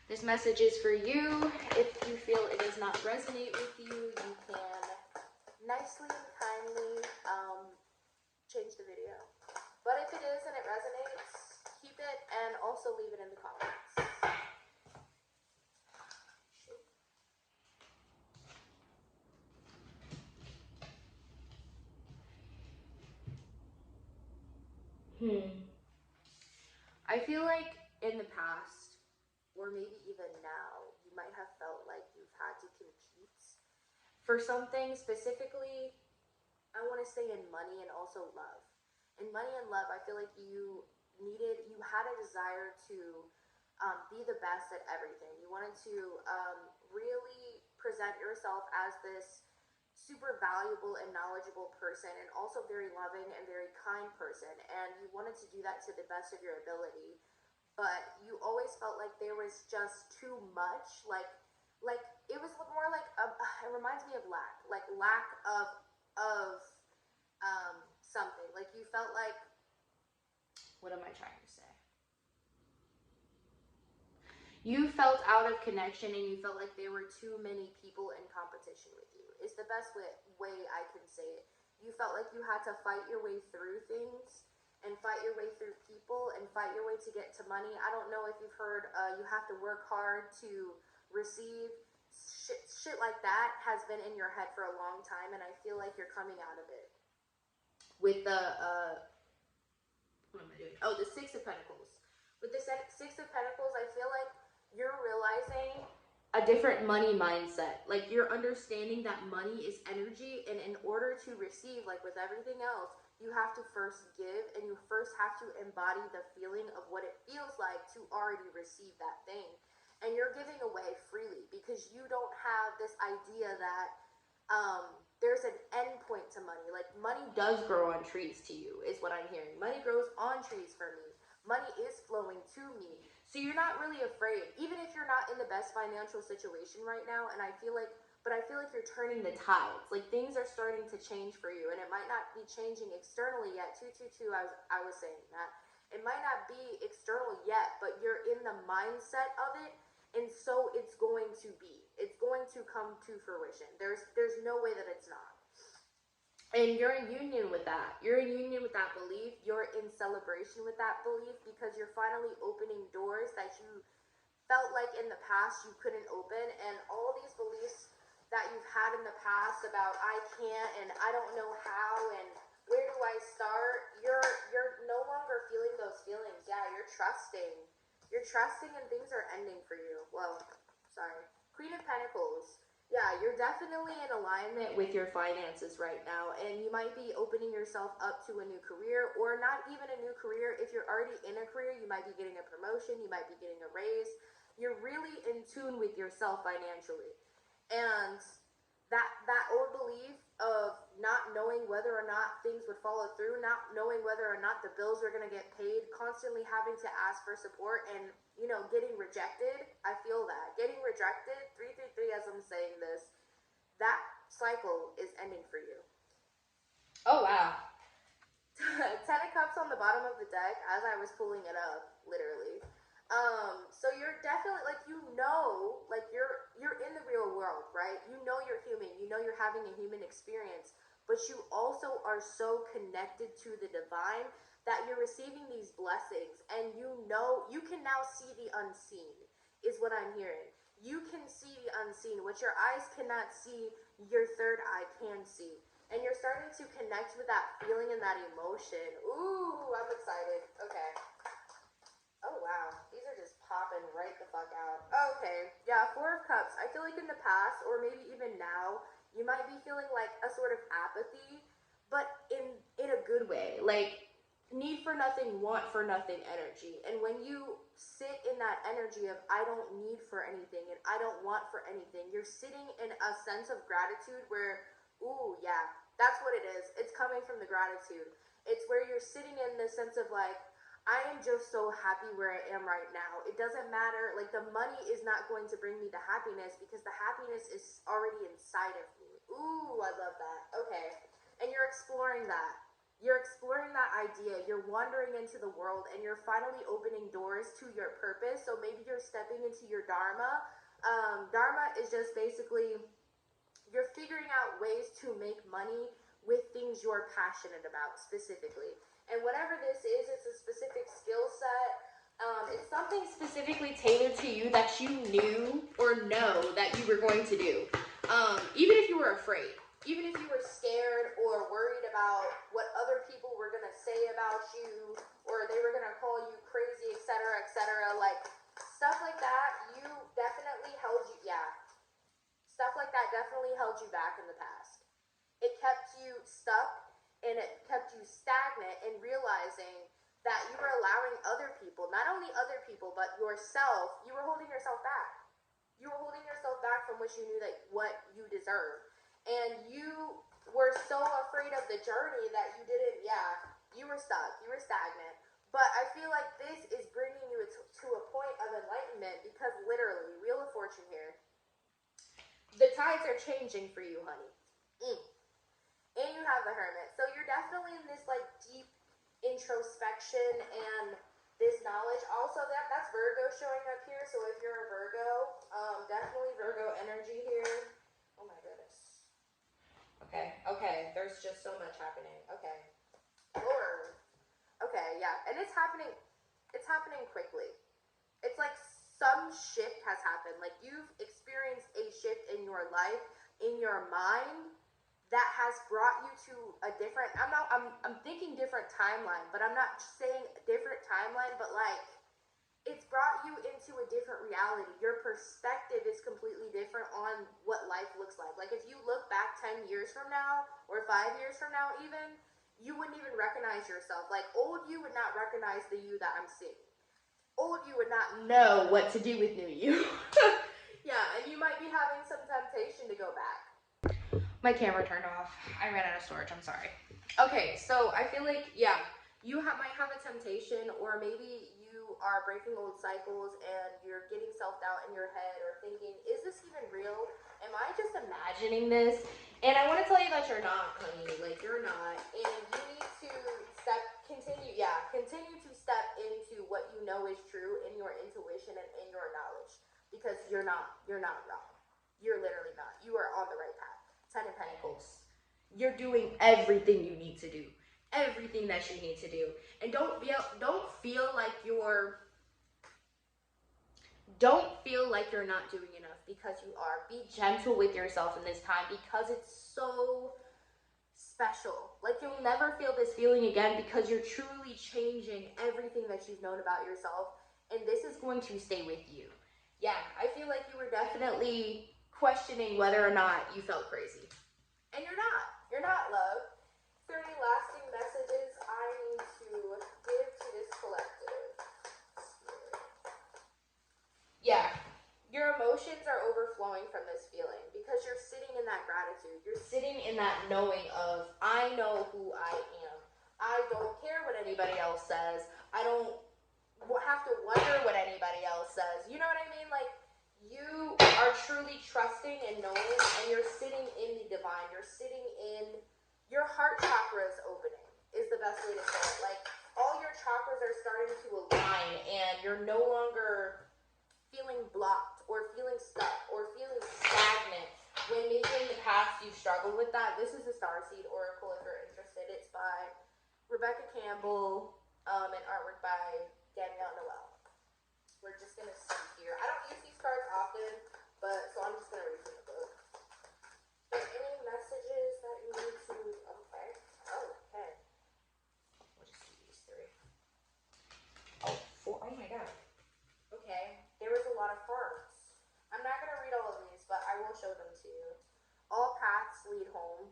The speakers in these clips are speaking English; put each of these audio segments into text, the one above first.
This message is for you. If you feel it does not resonate with you, you can nicely and kindly change the video. But if it is and it resonates, keep it and also leave it in the comments. I feel like in the past, or maybe even now, you might have felt like you've had to compete for something. Specifically, I want to say in money and also love. In money and love, I feel like you had a desire to be the best at everything. You wanted to really present yourself as this super valuable and knowledgeable person, and also very loving and very kind person, and you wanted to do that to the best of your ability, but you always felt like there was just too much, like it was more like it reminds me of lack of something. Like you felt like, what am I trying to say? You felt out of connection, and you felt like there were too many people in competition with you. Is the best way I can say it. You felt like you had to fight your way through things, and fight your way through people, and fight your way to get to money. I don't know if you've heard you have to work hard to receive. Shit like that has been in your head for a long time, and I feel like you're coming out of it. With the, what am I doing? Oh, the Six of Pentacles. With the Six of Pentacles, I feel like you're realizing a different money mindset. Like you're understanding that money is energy, and in order to receive, like with everything else, you have to first give, and you first have to embody the feeling of what it feels like to already receive that thing. And you're giving away freely because you don't have this idea that there's an end point to money. Like money does grow on trees to you, is what I'm hearing. Money grows on trees for me. Money is flowing to me. So you're not really afraid, even if you're not in the best financial situation right now. And I feel like you're turning the tides. Like things are starting to change for you, and it might not be changing externally yet. 222, I was saying that. It might not be external yet, but you're in the mindset of it, and so it's going to be. It's going to come to fruition. There's no way that it's not. And you're in union with that. You're in union with that belief. You're in celebration with that belief, because you're finally opening doors that you felt like in the past you couldn't open. And all these beliefs that you've had in the past about I can't and I don't know how and where do I start, you're no longer feeling those feelings. Yeah, you're trusting. You're trusting, and things are ending for you. Well, sorry. Queen of Pentacles. Yeah, you're definitely in alignment with your finances right now, and you might be opening yourself up to a new career, or not even a new career. If you're already in a career, you might be getting a promotion, you might be getting a raise. You're really in tune with yourself financially. And that old belief of not knowing whether or not things would follow through, not knowing whether or not the bills are going to get paid, constantly having to ask for support, and getting rejected. I feel that getting rejected, 333, as I'm saying this, that cycle is ending for you. Oh wow. 10 of Cups on the bottom of the deck as I was pulling it up, literally. So you're definitely, like, like you're in the real world, right? You're human, you're having a human experience, but you also are so connected to the divine that you're receiving these blessings, and you can now see the unseen, is what I'm hearing. You can see the unseen. What your eyes cannot see, your third eye can see. And you're starting to connect with that feeling and that emotion. Ooh, I'm excited. Okay. Oh, wow. These are just popping right the fuck out. Okay. Yeah, Four of Cups. I feel like in the past, or maybe even now, you might be feeling like a sort of apathy, but in a good way. Like, need for nothing, want for nothing energy. And when you sit in that energy of I don't need for anything and I don't want for anything, you're sitting in a sense of gratitude where, ooh, yeah, that's what it is. It's coming from the gratitude. It's where you're sitting in the sense of like, I am just so happy where I am right now. It doesn't matter, like the money is not going to bring me the happiness, because the happiness is already inside of me. Ooh, I love that. Okay. And you're exploring that. You're exploring that idea, you're wandering into the world, and you're finally opening doors to your purpose. So maybe you're stepping into your dharma. Dharma is just basically you're figuring out ways to make money with things you're passionate about specifically. And whatever this is, it's a specific skill set. It's something specifically tailored to you that you knew or know that you were going to do. Even if you were afraid, even if you were scared or worried about what other people were going to say about you, or they were going to call you crazy, etc., like stuff like that, you definitely held you, yeah, stuff like that definitely held you back in the past. It kept you stuck and it kept you stagnant in realizing that you were allowing other people, not only other people, but yourself, you were holding yourself back. You were holding yourself back from what you knew that what you deserved. And you were so afraid of the journey that you didn't, yeah, you were stuck, you were stagnant. But I feel like this is bringing you to a point of enlightenment because literally, Wheel of Fortune here, the tides are changing for you, honey. And you have the Hermit. So you're definitely in this like deep introspection and this knowledge. Also, that's Virgo showing up here. So if you're a Virgo, definitely Virgo energy here. Oh my goodness. Okay. There's just so much happening. Okay. Lord. Okay, yeah. And it's happening quickly. It's like some shift has happened. Like you've experienced a shift in your life, in your mind, that has brought you to a different, I'm thinking different timeline, but I'm not saying different timeline, but like it's brought you into a different reality. Your perspective is completely different on what life looks like. Like if you look back 10 years from now or 5 years from now even, you wouldn't even recognize yourself. Like old you would not recognize the you that I'm seeing. Old you would not know what to do with new you. Yeah, and you might be having some temptation to go back. My camera turned off. I ran out of storage. I'm sorry. Okay, so I feel like, yeah, you might have a temptation, or maybe you are breaking old cycles and you're getting self-doubt in your head or thinking, is this even real? Am I just imagining this? And I want to tell you that you're not, honey. Like, you're not. And you need to continue to step into what you know is true in your intuition and in your knowledge. Because you're not wrong. You're literally not. You are on the right path. 10 of Pentacles. You're doing everything you need to do. Everything that you need to do. And don't feel like you're not doing enough, because you are. Be gentle with yourself in this time because it's so special. Like you'll never feel this feeling again because you're truly changing everything that you've known about yourself, and this is going to stay with you. Yeah, I feel like you were definitely questioning whether or not you felt crazy. And you're not. You're not, love. Is there any lasting messages I need to give to this collective? Yeah. Your emotions are overflowing from this feeling because you're sitting in that gratitude. You're sitting in that knowing of, I know who I am. I don't care what anybody else says. I don't have to wonder what anybody else says. You know what I mean? Like, you are truly trusting and knowing, and you're sitting in the divine. You're sitting in your heart chakra is opening, is the best way to say it. Like, all your chakras are starting to align, and you're no longer feeling blocked or feeling stuck or feeling stagnant when maybe in the past you've struggled with that. This is the Starseed Oracle if you're interested. It's by Rebecca Campbell, and artwork by Danielle Noel. We're just going to see here. I don't use these cards often, but so I'm just going to read from the book. Are there any messages that you need to, okay. We'll just see these three. Oh my god. Okay, there was a lot of cards. I'm not going to read all of these, but I will show them to you. All paths lead home.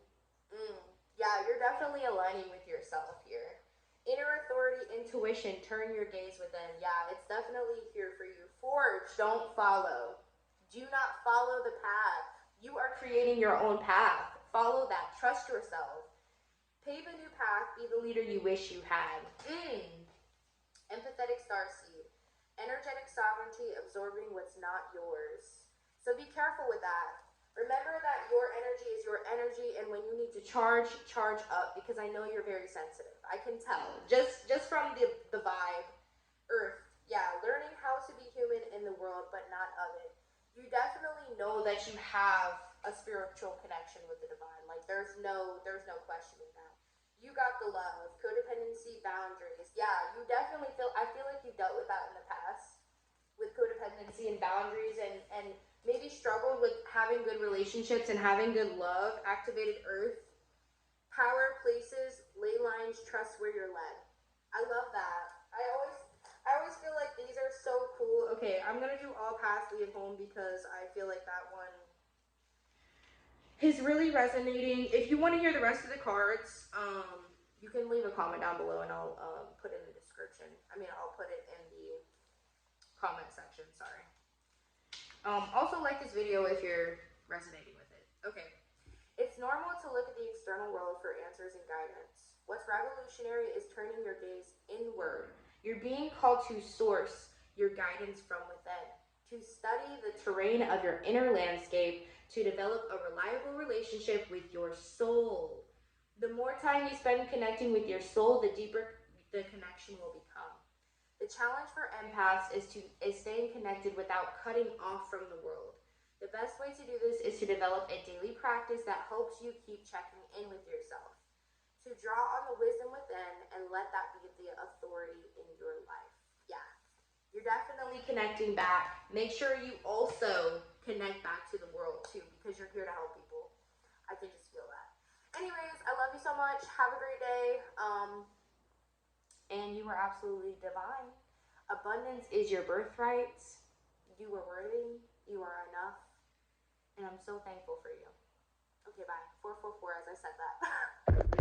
Yeah, you're definitely aligning with yourself here. Inner authority, intuition, turn your gaze within. Yeah, it's definitely here for you. Forge, don't follow. Do not follow the path. You are creating your own path. Follow that. Trust yourself. Pave a new path. Be the leader you wish you had. Empathetic starseed. Energetic sovereignty, absorbing what's not yours. So be careful with that. Remember that your energy is your energy, and when you need to charge, charge up, because I know you're very sensitive. I can tell just from the vibe. Earth, yeah, learning how to be human in the world, but not of it. You definitely know that you have a spiritual connection with the divine. Like there's no questioning that. You got the love, codependency, boundaries. Yeah, you definitely feel. I feel like you dealt with that in the past with codependency and boundaries, and maybe struggled with having good relationships and having good love. Activated earth, power, places, ley lines, trust where you're led. I love that. I always feel like these are so cool. Okay, I'm gonna do all past leave home because I feel like that one is really resonating. If you want to hear the rest of the cards, you can leave a comment down below and I'll put it in the description. I mean, I'll put it in the comment section. Sorry. Also like this video if you're resonating with it. Okay. It's normal to look at the external world for answers and guidance. What's revolutionary is turning your gaze inward. You're being called to source your guidance from within, to study the terrain of your inner landscape, to develop a reliable relationship with your soul. The more time you spend connecting with your soul, the deeper the connection will become. The challenge for empaths is staying connected without cutting off from the world. The best way to do this is to develop a daily practice that helps you keep checking in with yourself, to draw on the wisdom within and let that be the authority in your life. Yeah, you're definitely connecting back. Make sure you also connect back to the world too, because you're here to help people. I can just feel that. Anyways, I love you so much. Have a great day. And you are absolutely divine. Abundance is your birthright. You are worthy. You are enough. And I'm so thankful for you. Okay, bye. 444 as I said that.